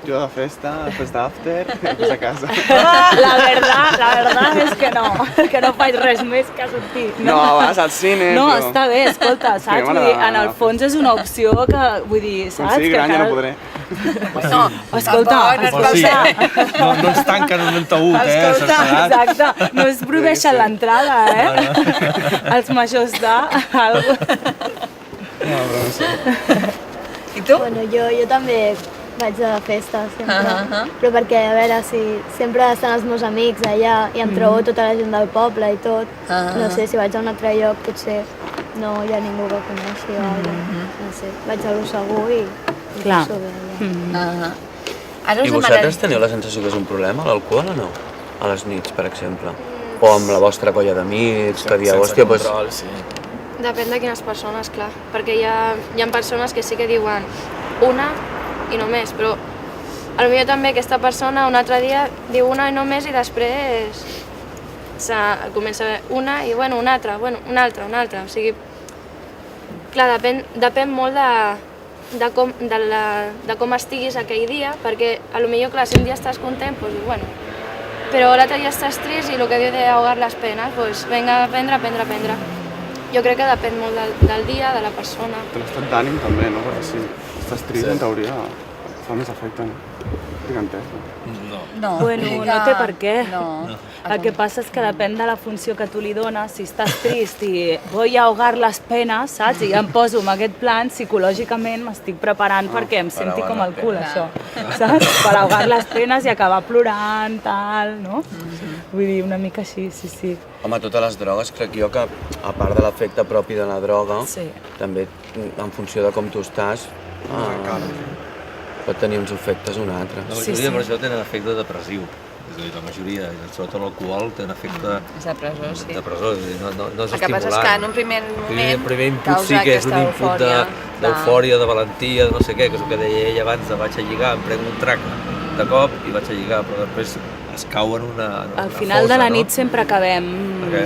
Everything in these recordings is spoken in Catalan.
Jo de festa, després d'after, després a casa. La verdad és que no faig res més que sortir. No, vas al cine, no, però... està bé, escolta, saps? Vull dir, en el fons és una opció que, vull dir, saps? Com sigui gran ja no podré. No, escolta, no ens tanquen un taüt, escolta, exacte, no es prohibeixen l'entrada, Els majors d'algú. No, però no sé. I tu? Bueno, jo també vaig de festa sempre, però perquè, a veure, si sempre estan els meus amics allà i em trobo tota la gent del poble i tot, no sé, si vaig a un altre lloc potser no hi ha ningú que coneixi o alguna, no sé, vaig a lo segur i passo bé allà. I vosaltres teniu la sensació que és un problema l'alcohol o no? A les nits, per exemple? O amb la vostra colla d'amics, que dieu, hòstia, doncs... Depèn de quines persones, clar, perquè hi ha persones que sí que diuen una i no més, però potser també aquesta persona un altre dia diu una i no més i després comença una i bueno, una altra, una altra, o sigui, clar, depèn molt de com estiguis aquell dia, perquè potser, clar, si un dia estàs content, doncs bueno, però l'altre dia estàs trist i el que diu d'ahogar les penes, doncs vinga, a prendre. Jo crec que depèn molt del dia, de la persona. De l'estat d'ànim també, no? Perquè si estàs trist en teoria fa més efecte, no? Tinc entès, no? No, no té per què. El que passa és que depèn de la funció que tu li dones. Si estàs trist i vull ahogar les penes, saps? I ja em poso en aquest plan, psicològicament m'estic preparant perquè em senti com el cul, això. Saps? Per ahogar les penes i acabar plorant, tal, no? Vull dir, una mica així, sí. Home, totes les drogues, crec jo que, a part de l'efecte propi de la droga, també, en funció de com tu estàs, pot tenir uns efectes o un altre. La majoria per això tenen efecte depressiu. És a dir, la majoria, sobretot l'alcohol, té un efecte de presó, sí. De presó, no és estimulant. El que passa és que en un primer moment primer input sí que és un input d'eufòria, de valentia, de no sé què, que és el que deia ell abans, vaig a lligar, em prenc un trac de cop i vaig a lligar, però després es cau en una Al final de la nit sempre acabem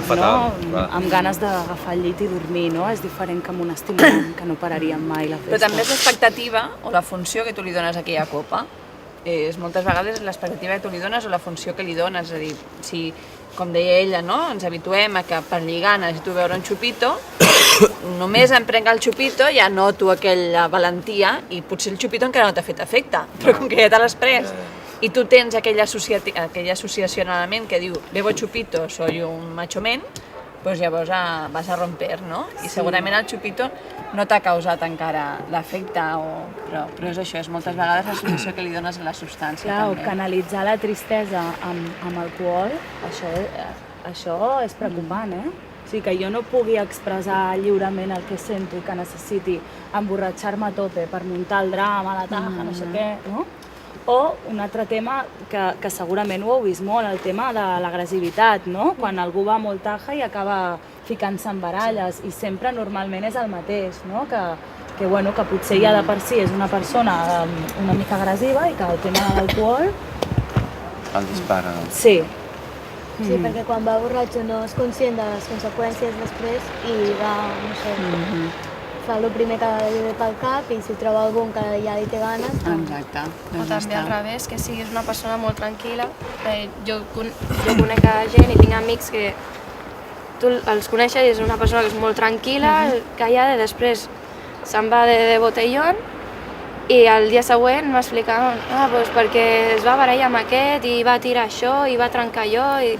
fatal, amb ganes d'agafar el llit i dormir, no? És diferent que amb un estimulant, que no pararíem mai la festa. Però també és l'expectativa o la funció que tu li dones a aquella copa. Moltes vegades l'expectativa que tu li dones o la funció que li dones. És a dir, si, com deia ella, no? Ens habituem a que per lligar necessito beure un xupito, només em prenc el xupito, ja noto aquella valentia i potser el xupito encara no t'ha fet efecte, però com que ja te l'has pres i tu tens aquella associació en la ment que diu bebo chupito, soy un macho men, doncs llavors vas a romper, no? I segurament el xupito no t'ha causat encara l'efecte, però és això, és moltes vegades l'associació que li dones a la substància. Clar, o canalitzar la tristesa amb alcohol, això és preocupant, O sigui, que jo no pugui expressar lliurement el que sento i que necessiti emborratxar-me a tope per muntar el drama, la taja, no sé què, no? O un altre tema que segurament ho heu vist molt, el tema de l'agressivitat, no? Quan algú va molt taja i acaba ficant-se en baralles i sempre normalment és el mateix, no? Que potser ja de per si és una persona una mica agressiva i que el tema de l'alcohol el dispara. Sí. Sí, perquè quan va borratxo no és conscient de les conseqüències després i va, no sé, fa el primer que li ve pel cap i si troba algun que ja li té ganes... Exacte. O també al revés, que siguis una persona molt tranquil·la. Jo conec gent i tinc amics que tu els coneixes i és una persona que és molt tranquil·la, callada, i després se'n va de botellón i el dia següent m'explicaven doncs perquè es va barallar amb aquest i va tirar això i va trencar allò i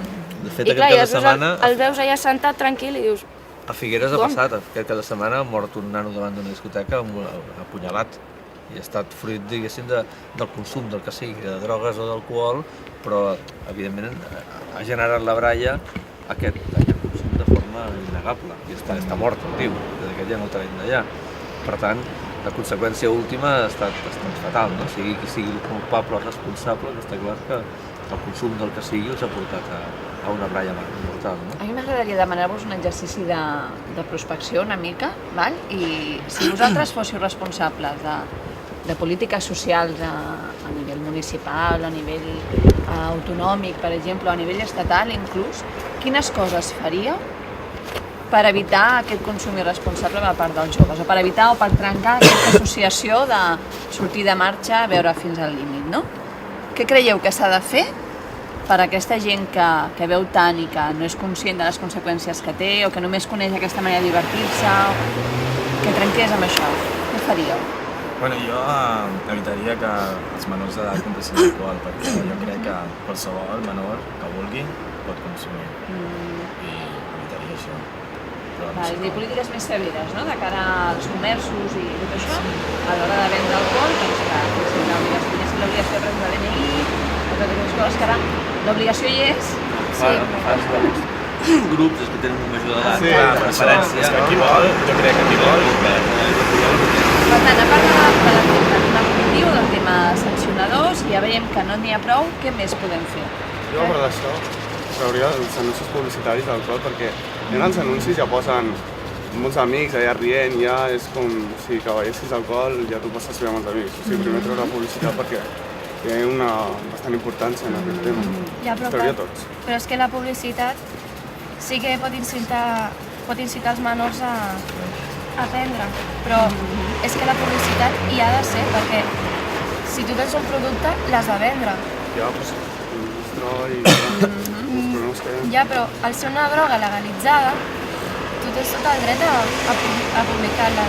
clar, i després el veus allà sentat tranquil i dius... A Figueres ha passat, aquest cada setmana ha mort un nano davant d'una discoteca apunyalat i ha estat fruit, diguéssim, del consum del que sigui, de drogues o d'alcohol, però evidentment ha generat la baralla aquest consum de forma innegable i està mort el tio, des d'aquest ja no el tenim d'allà. Per tant, la conseqüència última ha estat fatal, no? Sigui qui sigui el culpable o responsable, està clar que el consum del que sigui us ha portat a una baralla mortal, no? A mi m'agradaria demanar-vos un exercici de prospecció una mica, val? I si vosaltres fóssiu responsables de polítiques socials a nivell municipal, a nivell autonòmic, per exemple, o a nivell estatal inclús, quines coses faríeu per evitar aquest consum irresponsable per part dels joves, o per evitar o per trencar aquesta associació de sortir de marxa a veure fins al límit, no? Què creieu que s'ha de fer per a aquesta gent que veu tant i que no és conscient de les conseqüències que té o que només coneix aquesta manera de divertir-se, que trenqués amb això? Què faríeu? Bueno, jo evitaria que els menors d'edat compressin alcohol, perquè jo crec que qualsevol menor que vulgui pot consumir. I evitaria això. Però no sé I polítiques més severes, no?, de cara als comerços i tot això, a l'hora de vendre alcohol, doncs que l'obligació de prendre DNI, totes aquestes coses que ara l'obligació hi és. Grups que tenen un major d'edat, Sí, preferència. És que qui vol, jo crec que qui vol, Per tant, a part del tema punitiu, del tema sancionadors, ja veiem que no n'hi ha prou, què més podem fer? Jo, a part d'això, trauria els anuncis publicitaris d'alcohol, perquè en els anuncis ja posen molts amics allà rient, ja és com si cavallessis alcohol, ja tu passes bé amb els amics. O sigui, primer treure publicitat perquè té una bastant importància en aquest tema. Ja, però, Trauria tots. però és que la publicitat sí que pot incitar els menors a aprendre, però és que la publicitat hi ha de ser, perquè si tu tens un producte, l'has de vendre. Ja, doncs, es troba i els problemes que hi ha. Ja, però al ser una droga legalitzada, tu tens tot el dret a publicar el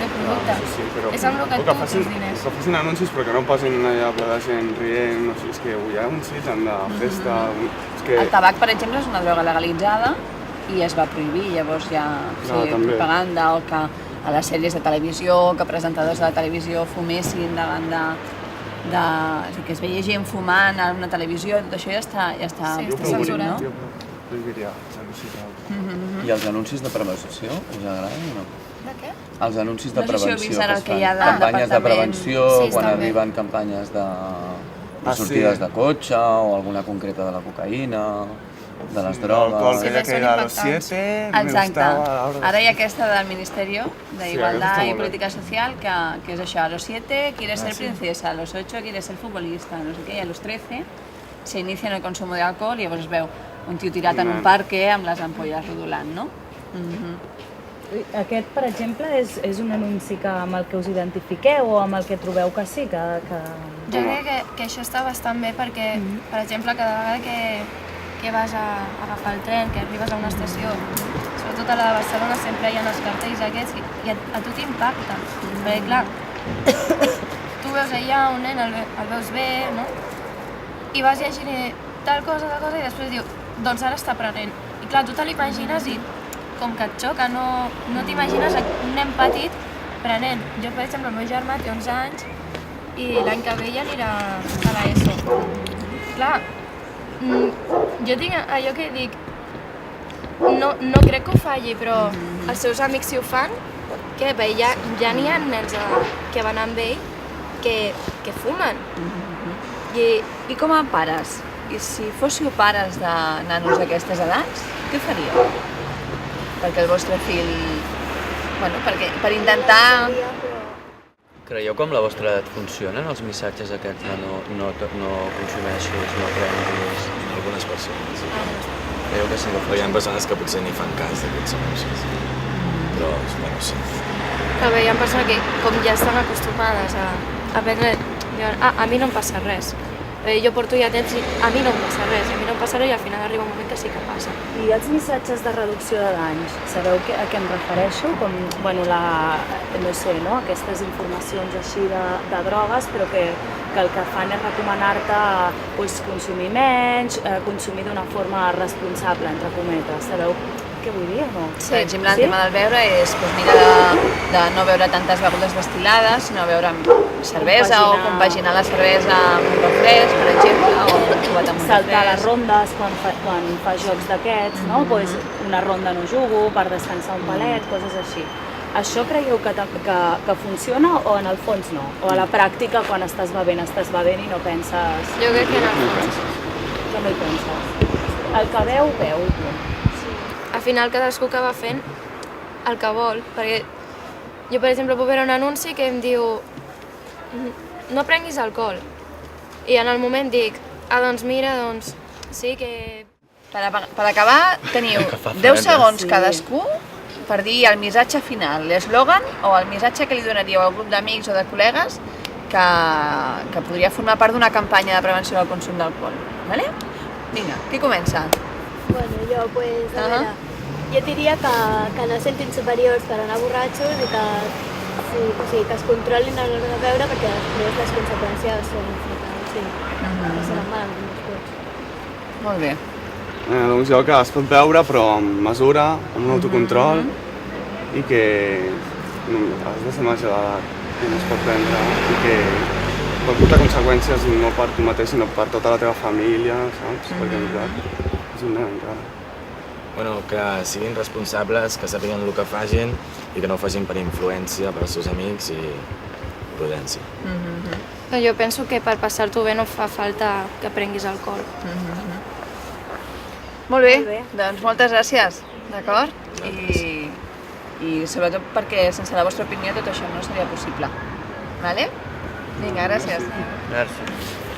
teu producte. Sí, però, És amb el que o tu tens diners. Que facin anuncis però que no posin allà ple de gent rient, no sé, és que hi ha anuncis de festa, és que... El tabac, per exemple, és una droga legalitzada i es va prohibir, llavors ja també. propaganda o que a les sèries de televisió, que presentadors de la televisió fumessin davant que es veia gent fumant a una televisió, tot això ja està Sí, està prohibiria, censurat. Jo prohibiria els anuncis d'alcohol. I els anuncis de prevenció, us agraden o no? De què? Els anuncis de No sé si heu prevenció vist ara que el es que fan. hi ha de Campanyes de departament. prevenció, Sí, quan està bé. arriben campanyes de Ah, sortides sí. de cotxe o alguna concreta de la cocaïna, de les L'alcohol drogues... que Sí, ya són queda a los impactants. 7, me Exacte. gustaba a la hora de- Ara hi ha aquesta del Ministerio de Sí, Igualdad aquesta està y molt bé. Política Social, que és això, a los 7 quieres ser sí. princesa, a los 8 quieres ser futbolista, no sé què, i a los 13 se inicia en el consumo de alcohol i llavors es veu un tio tirat en un parque amb les ampolles rodolant, no? Aquest, per exemple, és un anunci amb el que us identifiqueu o amb el que trobeu que sí, que... Jo crec que això està bastant bé perquè, per exemple, cada vegada que vas a agafar el tren, que arribes a una estació, sobretot a la de Barcelona sempre hi ha els cartells aquests i a tu t'impacta. Perquè, clar, tu veus allà un nen, el veus bé, no? I vas llegint i tal cosa, i després diu, doncs ara està prenent. I clar, tu te l'imagines i com que et xoca, no t'imagines un nen petit prenent. Jo, per exemple, el meu germà té 11 anys i l'any que ve ja anirà a l'ESO. Clar, jo tinc allò que dic, no crec que ho falli, però els seus amics si ho fan, què? Perquè ja n'hi ha nens que van amb ell que fumen. I com a pares? I si fóssiu pares de nanos d'aquestes edats, què faríeu? Perquè el vostre fill... Bueno, per intentar... Creieu que amb la vostra edat funcionen els missatges aquests de no consumeixis, no prenguis? algunes persones. Creieu que sí que Però hi ha persones que potser ni fan cas d'aquests anuncis. Però, bueno, sí. Però bé, hi ha persones que com ja estan acostumades a prendre... Diuen, a mi no em passa res. Jo porto ja temps i a mi no em passa res, i al final arriba un moment que sí que passa. I els missatges de reducció de danys, sabeu a què em refereixo? Com, bueno, no sé, no? Aquestes informacions així de drogues, però que el que fan és recomanar-te pues, consumir menys, consumir d'una forma responsable, entre cometes. Sabeu què vull dir o no? Per exemple, el tema del beure és de no beure tantes begudes destil·lades, sinó beure cervesa o compaginar la cervesa amb un refresc, per exemple, o un cubat amb un Saltar les refresc. rondes quan fa jocs d'aquests, no? Pues una ronda no jugo, per descansar un palet, coses així. Això creieu que funciona o en el fons no? O a la pràctica, quan estàs bevent i no penses... Jo crec que en el fons. Que no hi penses. El que veu, veu. Al final cadascú acaba fent el que vol, perquè jo, per exemple, puc veure un anunci que em diu no prenguis alcohol. I en el moment dic, doncs mira, doncs sí que Per acabar, teniu 10 segons cadascú per dir el missatge final, l'eslògan o el missatge que li donaríeu al grup d'amics o de col·legues que podria formar part d'una campanya de prevenció del consum d'alcohol. Vale? Vinga, qui comença? Bueno, jo, pues, a veure, jo diria que no sentin superiors per anar borratxos i que, o sigui, que es controlin a l'hora de beure perquè després les conseqüències són fatals, sí, que seran malament tots. Molt bé. Doncs jo que es pot beure però amb mesura, amb un autocontrol i que has de ser major d'edat i no es pot prendre i que pot portar conseqüències no per tu mateix sinó per tota la teva família, saps? Perquè és un nen encara. Bueno, que siguin responsables, que sàpiguen el que facin i que no ho facin per influència, per als seus amics i prudència. Jo penso que per passar-t'ho bé no fa falta que prenguis alcohol. Molt bé, doncs moltes gràcies, d'acord? I sobretot perquè sense la vostra opinió tot això no seria possible. Vale? Vinga, gràcies. Gràcies.